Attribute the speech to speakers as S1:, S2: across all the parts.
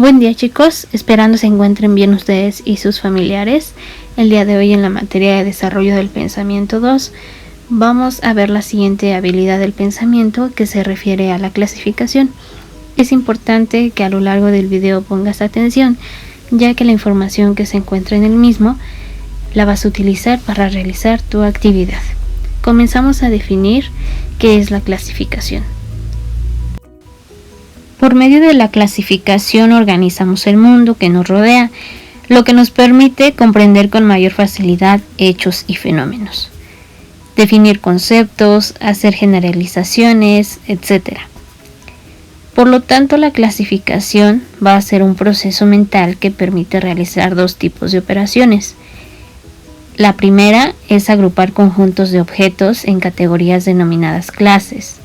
S1: Buen día chicos, esperando se encuentren bien ustedes y sus familiares. El día de hoy en la materia de desarrollo del pensamiento 2 vamos a ver la siguiente habilidad del pensamiento que se refiere a la clasificación. Es importante que a lo largo del video pongas atención, ya que la información que se encuentra en el mismo la vas a utilizar para realizar tu actividad. Comenzamos a definir qué es la clasificación. Por medio de la clasificación organizamos el mundo que nos rodea, lo que nos permite comprender con mayor facilidad hechos y fenómenos, definir conceptos, hacer generalizaciones, etc. Por lo tanto, la clasificación va a ser un proceso mental que permite realizar dos tipos de operaciones. La primera es agrupar conjuntos de objetos en categorías denominadas clases.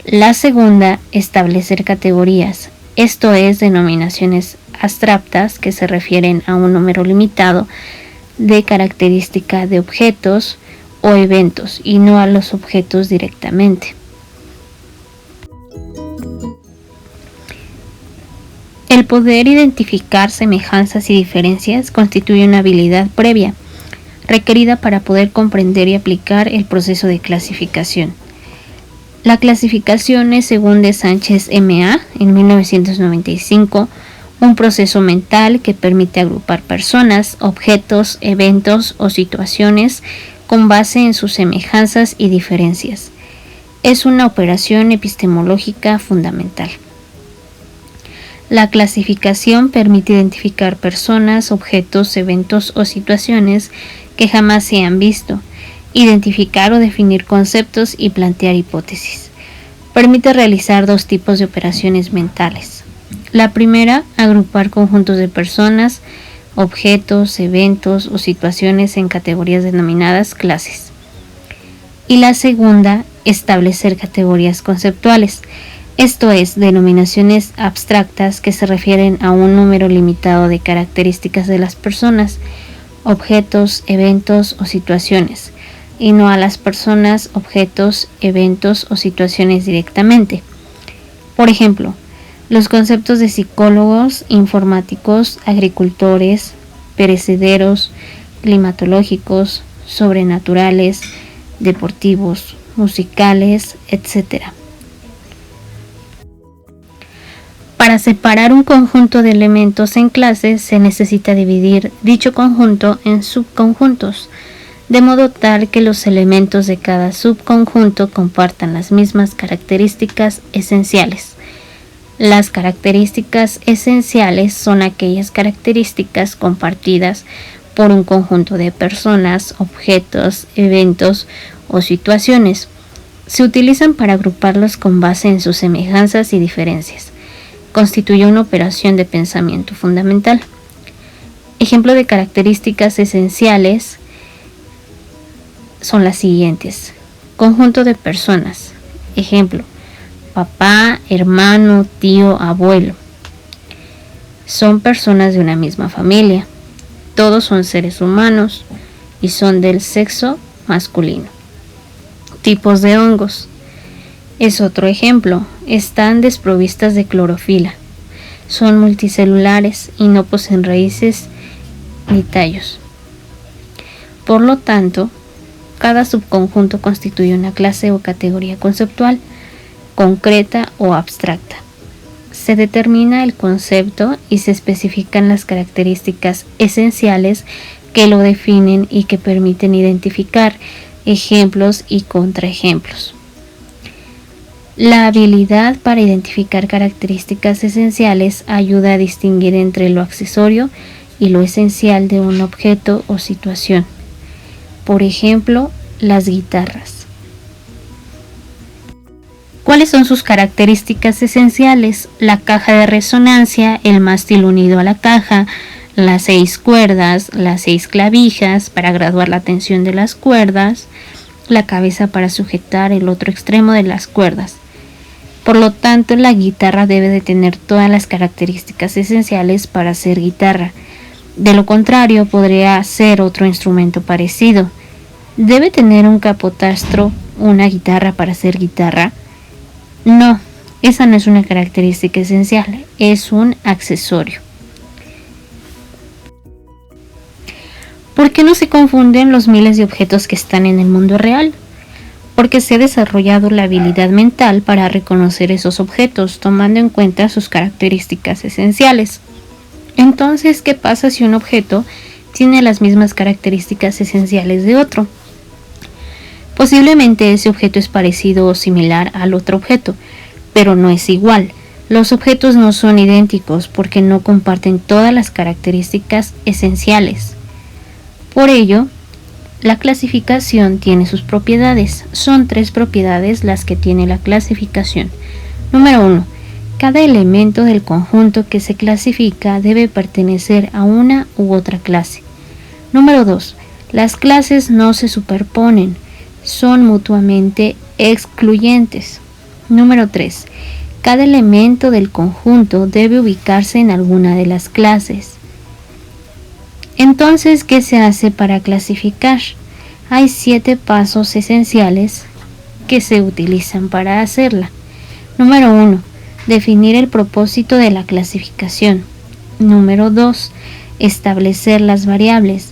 S1: La segunda, establecer categorías, esto es, denominaciones abstractas que se refieren a un número limitado de características de objetos o eventos y no a los objetos directamente. El poder identificar semejanzas y diferencias constituye una habilidad previa, requerida para poder comprender y aplicar el proceso de clasificación. La clasificación es, según de Sánchez M.A. en 1995, un proceso mental que permite agrupar personas, objetos, eventos o situaciones con base en sus semejanzas y diferencias. Es una operación epistemológica fundamental. La clasificación permite identificar personas, objetos, eventos o situaciones que jamás se han visto, identificar o definir conceptos y plantear hipótesis. Permite realizar dos tipos de operaciones mentales. La primera, agrupar conjuntos de personas, objetos, eventos o situaciones en categorías denominadas clases. Y la segunda, establecer categorías conceptuales, esto es, denominaciones abstractas que se refieren a un número limitado de características de las personas, objetos, eventos o situaciones, y no a las personas, objetos, eventos o situaciones directamente. Por ejemplo, los conceptos de psicólogos, informáticos, agricultores, perecederos, climatológicos, sobrenaturales, deportivos, musicales, etc. Para separar un conjunto de elementos en clases se necesita dividir dicho conjunto en subconjuntos, de modo tal que los elementos de cada subconjunto compartan las mismas características esenciales. Las características esenciales son aquellas características compartidas por un conjunto de personas, objetos, eventos o situaciones. Se utilizan para agruparlos con base en sus semejanzas y diferencias. Constituye una operación de pensamiento fundamental. Ejemplo de características esenciales son las siguientes. Conjunto de personas. Ejemplo, papá, hermano, tío, abuelo. Son personas de una misma familia. Todos son seres humanos y son del sexo masculino. Tipos de hongos. Es otro ejemplo. Están desprovistas de clorofila. Son multicelulares y no poseen raíces ni tallos. Por lo tanto, cada subconjunto constituye una clase o categoría conceptual, concreta o abstracta. Se determina el concepto y se especifican las características esenciales que lo definen y que permiten identificar ejemplos y contraejemplos. La habilidad para identificar características esenciales ayuda a distinguir entre lo accesorio y lo esencial de un objeto o situación. Por ejemplo, las guitarras. ¿Cuáles son sus características esenciales? La caja de resonancia, el mástil unido a la caja, las 6 cuerdas, las 6 clavijas para graduar la tensión de las cuerdas, la cabeza para sujetar el otro extremo de las cuerdas. Por lo tanto, la guitarra debe de tener todas las características esenciales para ser guitarra. De lo contrario, podría ser otro instrumento parecido. ¿Debe tener un capotastro una guitarra para ser guitarra? No, Esa no es una característica esencial, es un accesorio. ¿Por qué no se confunden los miles de objetos que están en el mundo real? Porque se ha desarrollado la habilidad mental para reconocer esos objetos, tomando en cuenta sus características esenciales. Entonces, ¿qué pasa si un objeto tiene las mismas características esenciales de otro? Posiblemente ese objeto es parecido o similar al otro objeto, pero no es igual. Los objetos no son idénticos porque no comparten todas las características esenciales. Por ello, la clasificación tiene sus propiedades. Son 3 propiedades las que tiene la clasificación. Número 1. Cada elemento del conjunto que se clasifica debe pertenecer a una u otra clase. Número 2. Las clases no se superponen, son mutuamente excluyentes. Número 3. Cada elemento del conjunto debe ubicarse en alguna de las clases. Entonces, ¿qué se hace para clasificar? Hay 7 pasos esenciales que se utilizan para hacerla. Número 1. Definir el propósito de la clasificación. Número 2. Establecer las variables.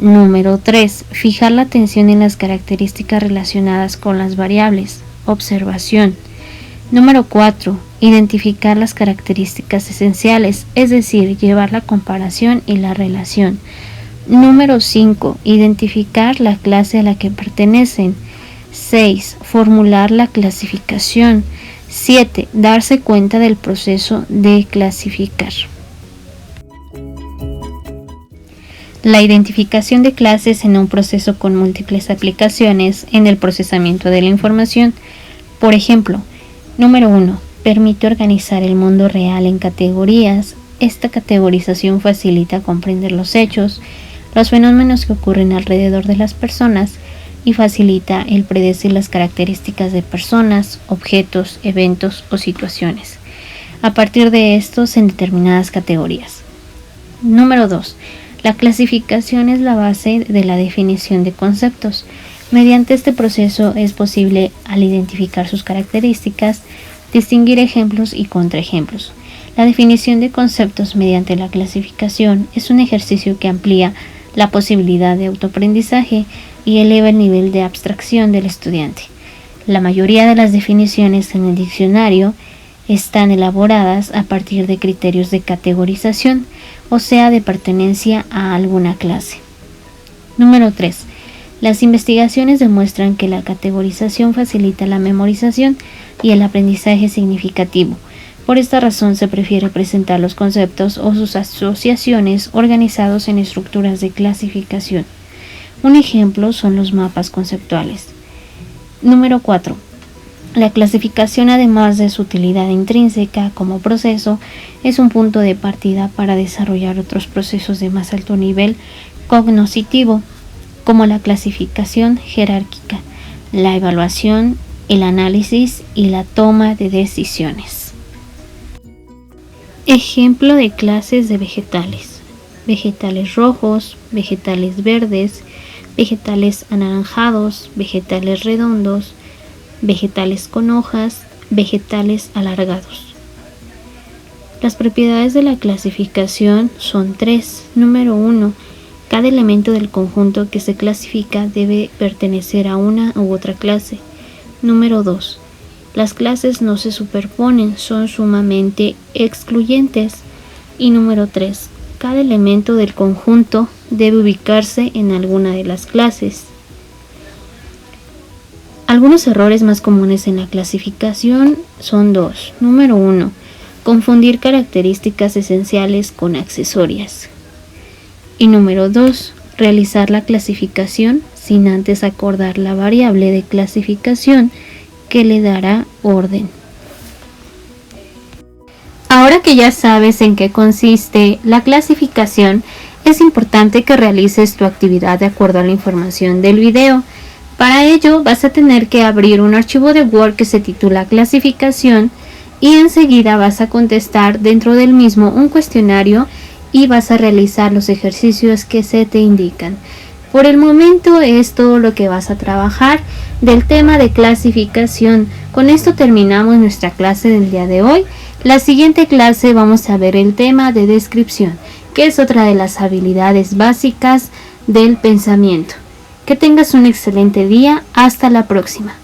S1: Número 3. Fijar la atención en las características relacionadas con las variables. Observación. Número 4. Identificar las características esenciales, es decir, llevar la comparación y la relación. Número 5. Identificar la clase a la que pertenecen. 6. Formular la clasificación. 7. Darse cuenta del proceso de clasificar. La identificación de clases en un proceso con múltiples aplicaciones en el procesamiento de la información. Por ejemplo, número 1. Permite organizar el mundo real en categorías. Esta categorización facilita comprender los hechos, los fenómenos que ocurren alrededor de las personas y facilita el predecir las características de personas, objetos, eventos o situaciones, a partir de estos en determinadas categorías. Número 2. La clasificación es la base de la definición de conceptos. Mediante este proceso es posible, al identificar sus características, distinguir ejemplos y contraejemplos. La definición de conceptos mediante la clasificación es un ejercicio que amplía la posibilidad de autoaprendizaje y eleva el nivel de abstracción del estudiante. La mayoría de las definiciones en el diccionario están elaboradas a partir de criterios de categorización, o sea, de pertenencia a alguna clase. Número 3. Las investigaciones demuestran que la categorización facilita la memorización y el aprendizaje significativo. Por esta razón se prefiere presentar los conceptos o sus asociaciones organizados en estructuras de clasificación. Un ejemplo son los mapas conceptuales. Número 4. La clasificación, además de su utilidad intrínseca como proceso, es un punto de partida para desarrollar otros procesos de más alto nivel cognoscitivo, como la clasificación jerárquica, la evaluación, el análisis y la toma de decisiones. Ejemplo de clases de vegetales: vegetales rojos, vegetales verdes, vegetales anaranjados, vegetales redondos, vegetales con hojas, vegetales alargados. Las propiedades de la clasificación son 3. Número 1. Cada elemento del conjunto que se clasifica debe pertenecer a una u otra clase. Número 2. Las clases no se superponen, son sumamente excluyentes. Y número 3. Cada elemento del conjunto debe ubicarse en alguna de las clases. Algunos errores más comunes en la clasificación son 2. Número 1. Confundir características esenciales con accesorias. Y número 2. Realizar la clasificación sin antes acordar la variable de clasificación que le dará orden. Ahora que ya sabes en qué consiste la clasificación, es importante que realices tu actividad de acuerdo a la información del video. Para ello vas a tener que abrir un archivo de Word que se titula clasificación y enseguida vas a contestar dentro del mismo un cuestionario y vas a realizar los ejercicios que se te indican. Por el momento es todo lo que vas a trabajar del tema de clasificación. Con esto terminamos nuestra clase del día de hoy. La siguiente clase vamos a ver el tema de descripción, que es otra de las habilidades básicas del pensamiento. Que tengas un excelente día. Hasta la próxima.